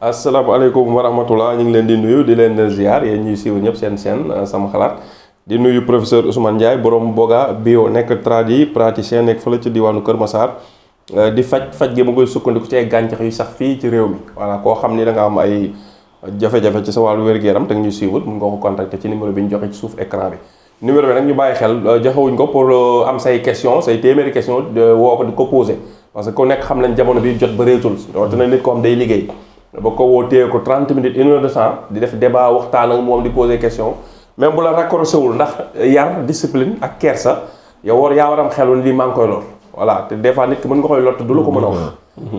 asalaamaaleykum wa rahmatulah ñu ngi leen di nuyu di leen ziar yéen ñuy siiw ñëpp seen sama xalaat di nuyu professeur Ousmane Ndiaye borom Boga bio nekk praticien nekk fële ci diwaanu Kër Massar di faj gi ma koy sukkandiku ci ay gàncax yu sax fii ci réew mi voilà koo xam ni da nga am ay jafe-jafe ci sa wàllu wér-gu-yaram te ñuy siiwul mun nga ko contacter ci numéro bi ñu joxe ci suuf écran bi. numéro bi nag ñu bàyyi xel joxewuñ ko pour am say question say téeméeri question woo ko di ko posé parce que ku nekk xam nañ jamono bi jot ba réetul rawatina nit ko am day liggéey. ba ko woo téye ko 30 minutes 1 heure de temps di def débat waxtaan ak moom di poser question même bu la raccroché wul ndax yar discipline ak kersa yow yaa war am xelu ni lii maa ngi koy lor voilà te des fois nit ki mën nga koy lor te du la ko mën a wax.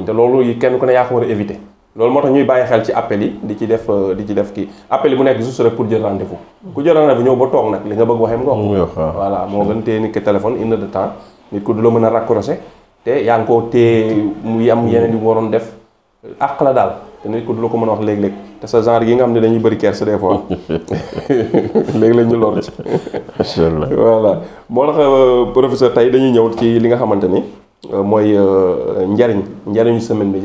te loolu kenn ku ne yaa ko war a éviter. loolu moo tax ñuy bàyyi xel ci appel yi di ci def kii appel yi bu nekk juste rek pour jël rendez-vous. ku jël rendez-vous ñëw ba toog nag li nga bëgg waxee nga wax. voilà moo gën téye nit ki téléphone 1 heure de temps nit ko du la mën a raccroché te yaa ngi koo téye muy am yeneen yu waroon def àq la daal. te nit ko du la ko mën a wax léeg-léeg te sa genre yi nga xam ne dañuy bëri kersa des fois léeg-léeg ñu lor ci. macha allah voilà moo tax professeur tey dañuy ñëw ci li nga xamante ni mooy njariñu semaine bi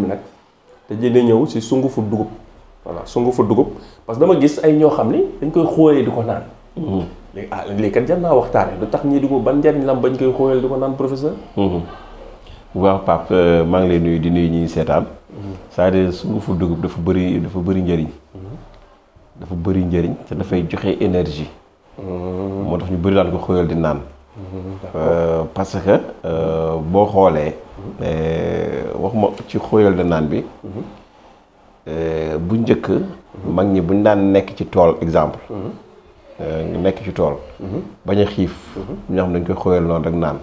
nag te dina ñëw si sungufu dugub. voilà sungufu dugub parce que dama gis ay ñoo xam ni dañ koy xóoyee di ko naan. léegi léegi kat jar naa waxtaane lu tax ñii dugub ban njariñ lam bañ koy xóoyee di ko naan professeur. waaw Pape maa ngi lay nuyu di nuyu ñuy seetaan. c'est-à-dire sungufu dugub dafa bëri njëriñ. dafa bëri njëriñ te dafay joxe énergie. moo tax ñu bëri daan ko xóoyal di naan. parce que boo xoolee. waxuma ci xóoyal di naan bi. bu njëkk. mag ñi buñ daan nekk ci tool exemple. nekk ci tool. bañ a xiif. ñoo xam dañ koy xóoyal noonu rek naan.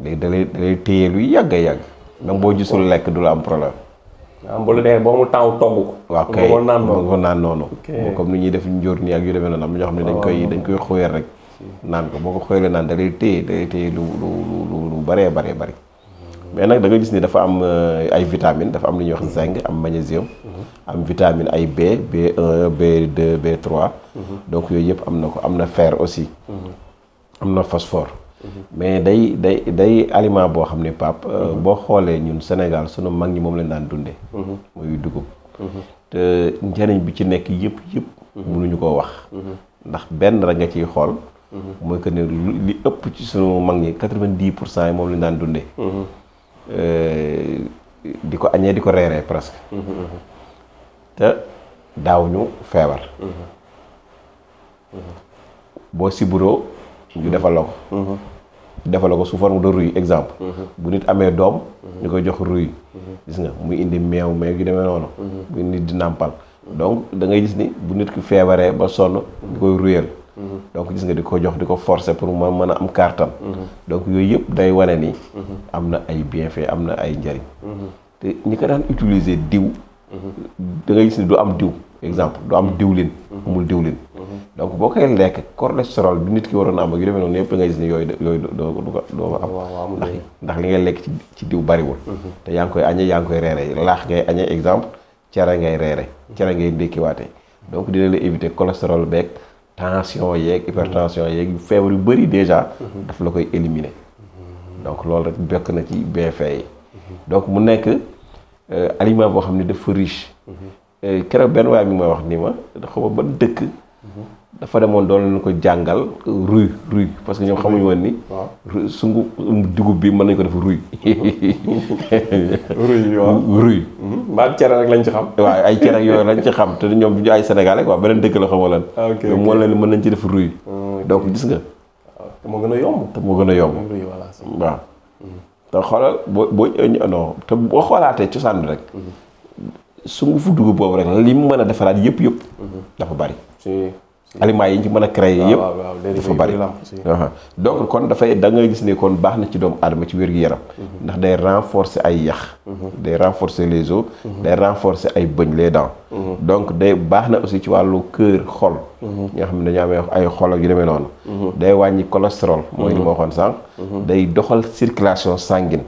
léegi da lay téye lu yàgg a yàgg. même boo gisul lekk du la am problème. bu la dee boo mu temps togg ko. waaw kay ko naan noonu. comme ni ñuy def njóor nii ak yu demee noonu am na ñoo xam ne dañ koy xóoyal rek. naan ko boo ko xóoyalee naan da lay téye lu baree bari. mais nag da nga gis ni dafa am ay vitamines dafa am lu ñuy wax zinc am magnésium. am vitamine ay B B1 B2 B3. donc yooyu yëpp am na ko am na fer aussi. am na phosphore. mais day aliment boo xam ne Pape boo xoolee ñun Sénégal sunu mag ñi moom lañ daan dundee. muy dugub. te njëriñ bi ci nekk yëpp mënuñu koo wax. ndax benn rek nga ciy xool. mooy que ne li ëpp ci sunu mag ñi 90% yi moom lañ daan dundee. di ko añee di ko reeree presque. te daawuñu feebar. boo siburoo ñu defal la ko. defal la ko sous forme de ruy exemple. bu nit amee doom. ñu koy jox ruy. gis nga muy indi meew yu demee noonu. bu nit di nàmpal. donc da ngay gis ni bu nit ki feebaree ba sonn di koy ruyal. donc gis nga di ko jox di ko forcer pour ma mën a am kàttan. donc yooyu yëpp day wane ni. am na ay bienfait am na ay njariñ. te ñi ko daan utiliser diw. da ngay gis ni du am diw exemple du am diwlin. amul diwlin. donc boo koy lekk cholestérol bi nit ki waroon a am ak yu demee noonu yëpp da ngay gis ni yooyu doo ko am. ndax li ngay lekk ci diw bariwul. te yaa ngi koy añee yaa ngi koy reere laax ngay añee exemple cere ngay reere cere ngay ndékkiwaate donc dina la éviter cholestérol beeg tension yeeg hypertension yeeg feebar yu bëri déjà daf la koy éliminer. donc loolu rek bokk na ci bienfait yi. donc mu nekk aliment boo xam ne dafa riche. keroog benn waay mi may wax ni ma xaw ma ba dëkk. dafa demoon doon leen ko jàngal ruy parce que ñoom xamuñu woon ni. sungu dugub bi mën nañu ko def ruy. ruy. mbaa cere rek lañ ci xam. waaw ay cere yooyu lañ ci xam te ñoom du ñu ay Sénégalais quoi beneen dëkk la xamoo lan. ñoom moo leen mën nañ ci def ruy. donc gis nga. te moo gën a yomb. waaw. te xoolal non te boo xoolaatee cosaan bi rek. sungu fu dugub boobu rek li mu mën a defaraat yëpp. dafa bari. aliments yi ñu ci mën a créer yëpp dafa bari. donc kon dafay da nga gis ne kon baax na ci doomu aadama ci wér-gu-yaram. ndax day renforcer ay yax. day renforcer les os. day renforcer ay bëñ les dents. donc day baax na aussi ci wàllu cœur xol. ñi nga xam ne dañoo amee ay xol ak yu demee noonu. day wàññi cholestérol. mooy li ma waxoon sànq. day doxal circulation sanguine.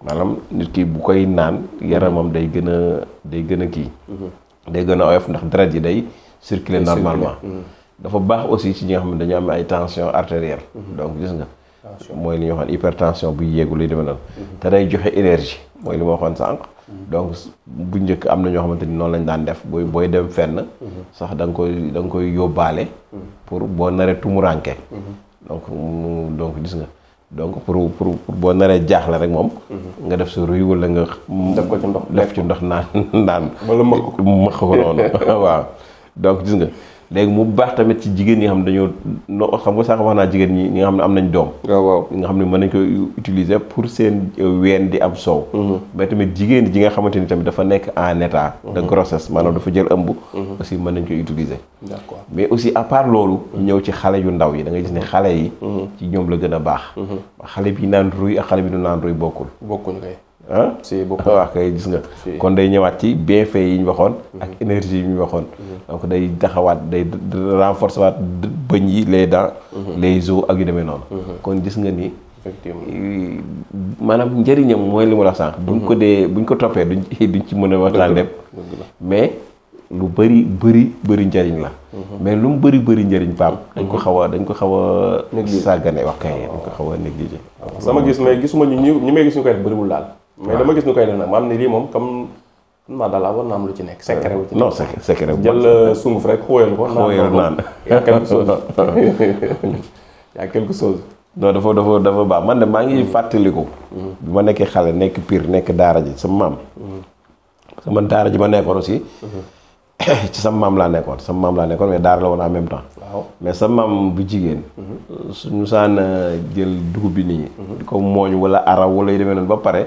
maanaam nit ki bu koy naan yaramam day gën a kii. day gën a oyof ndax deret yi day circuler normalement. dafa baax aussi ci ñi nga xam ne dañoo am ay tension artérielle. donc gis nga mooy li ñuy waxoon hypertension bu yéegu li demee noonu te day joxe énergie mooy li ma waxoon sànq donc bu njëkk am na ñoo xamante ni noonu lañ daan def booy dem fenn sax da nga koy yóbbaale pour boo naree tumuranke donc gis nga donc pour boo naree jaaxle rek moom nga def sa ruy wala nga def ko ci ndox def ci ndox naan wala mëq ko noonu waaw donc gis nga léegi mu baax tamit ci jigéen ñi nga xam ne dañoo xam nga sax wax naa jigéen ñi nga xam ne am nañ doom waaw nga xam ne mën nañ ko utiliser pour seen ween di am soow mais tamit jigéen ji nga xamante ni tamit dafa nekk en état de grossesse maanaam dafa jël ëmb aussi mën nañ ko utiliser d'accord mais aussi à part loolu ñëw ci xale yu ndaw yi da ngay gis ne xale yi ci ñoom la gën a baax xale bi naan ruy ak xale bi du naan ruy bokkuñu kay si bokk wax kay gis nga kon day ñëwaat ci bienfait yi ñu waxoon ak énergie yi ñu waxoon donc day taxawaat day renforcer waat bëñ yi les dents les os ak yu demee noonu kon gis nga ni effectivement maanaam njëriñam mooy li ma la wax sànq buñ ko toppee duñ ci mën a waxtaan lépp mais lu bëri njëriñ la mais lu mu bëri njëriñ Pape dañ ko xaw a sàggane wax kay dañ ko xaw a négligé sama gis mais gisuma ñu may gis ñu koy def bëriwul daal mais dama gis ñu koy def nag ma am ne lii moom comme maa daal war na am lu ci nekk secret wu ci nekk non secret jël sunguf rek xóoyal ko naan yaa quelque chose yaa quelque chose non dafa baax man de maa ngi fàttaliku bi ma nekkee xale nekk Pire nekk daara ji sama daara ji ma nekkoon aussi ci sama maam laa nekkoon mais daara la woon en même temps mais sama maam bu jigéen suñu saan jël dugub bi nii di ko mooñ wala araw wala yu demee noonu ba pare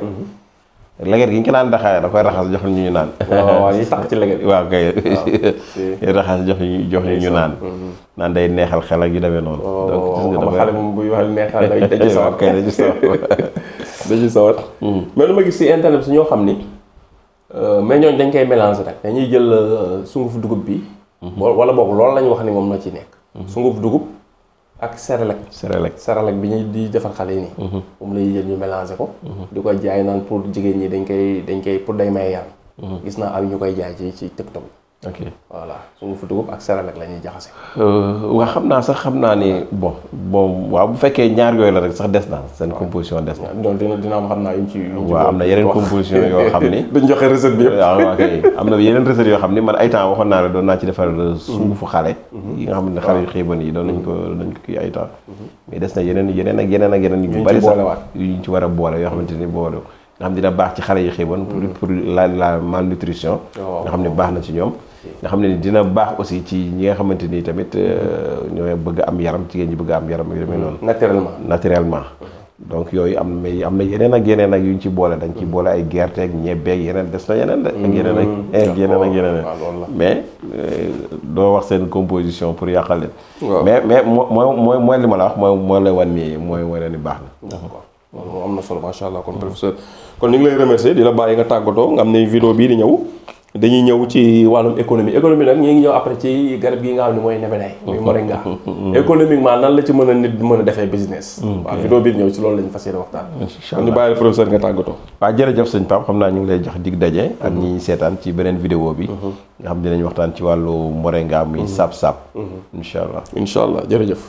leget gi ñu ko daan daxaay da koy raxas jox ñu naan waaw yi tax ci leget waaw kay raxas jox ñu naan day neexal xel ak yu demee noonu donc gis nga dafa xale moom buy wax neexal day ci sawar kay da ci sawar mais lu ma gis ci internet si ñoo xam ni mais ñooñu dañ koy mélanger rek dañuy jël sunguf dugub bi wala boog loolu lañu wax ni moom na ci nekk sunguf dugub ak Cerelac bi ñuy di defar xale yi nii moom lay jël ñu mélanger ko di koy jaay naan pour jigéen ñi dañ koy pour day may yaram gis naa am ñu koy jaay ci TikTok ok voilà sunguf dugub ak Cerelac la ñuy jaxase waa xam naa ni bon waaw bu fekkee ñaar yooyu la rek sax des na seen composition des na donc dina am xam naa yuñ ci waaw am na yeneen composition yoo xam ni duñ joxe recette bi yëpp waaw kay am na yeneen recette yoo xam ni man ay temps waxoon naa ne doon naa ci defar sungufu xale yi nga xam ne xale yu xiiban yi doon nañ ko kii ay temps mais des na yeneen yu bari sax yu ñu ci war a boole yoo xamante ni boole nga xam dina baax ci xale yi xiiban pour la malnutrition nga xam ne baax na ci ñoom nga xam ne dina baax aussi ci ñi nga xamante ni tamit ñooy bëgg am yaram jigéen ñi bëgg am yaram yu demee noonu naturellement donc yooyu am na yeneen ak yu ñu ci boole dañ ci boole ay gerte ak ñebbe ak yeneen des na yeneen de ak yeneen mais doo wax seen composition pour yàqal leen mais mooy li ma la wax mooy lay wan nii mooy wane ni baax na d'accord loolu am na solo macha allah kon professeur kon ñu ngi lay remercier di la bàyyi nga tàggatoo nga am ne vidéo bii di ñëw dañuy ñëw ci wàllum économie nag ñi ngi ñëw après ci garab gi nga xam ne mooy nebeday muy moringa économiquement nan la ci mën a nit mën a defee business waaw vidéo bii di ñëw ci loolu lañu fas yéene waxtaan kon ñu bàyyi professeur nga tàggatoo waaw jërëjëf sëñ Pape xam naa ñu ngi lay jox dig daje ak ñi seetaan ci beneen vidéo bi nga xam dinañ waxtaan ci wàllu moringa muy sap-sap incha allah jërëjëf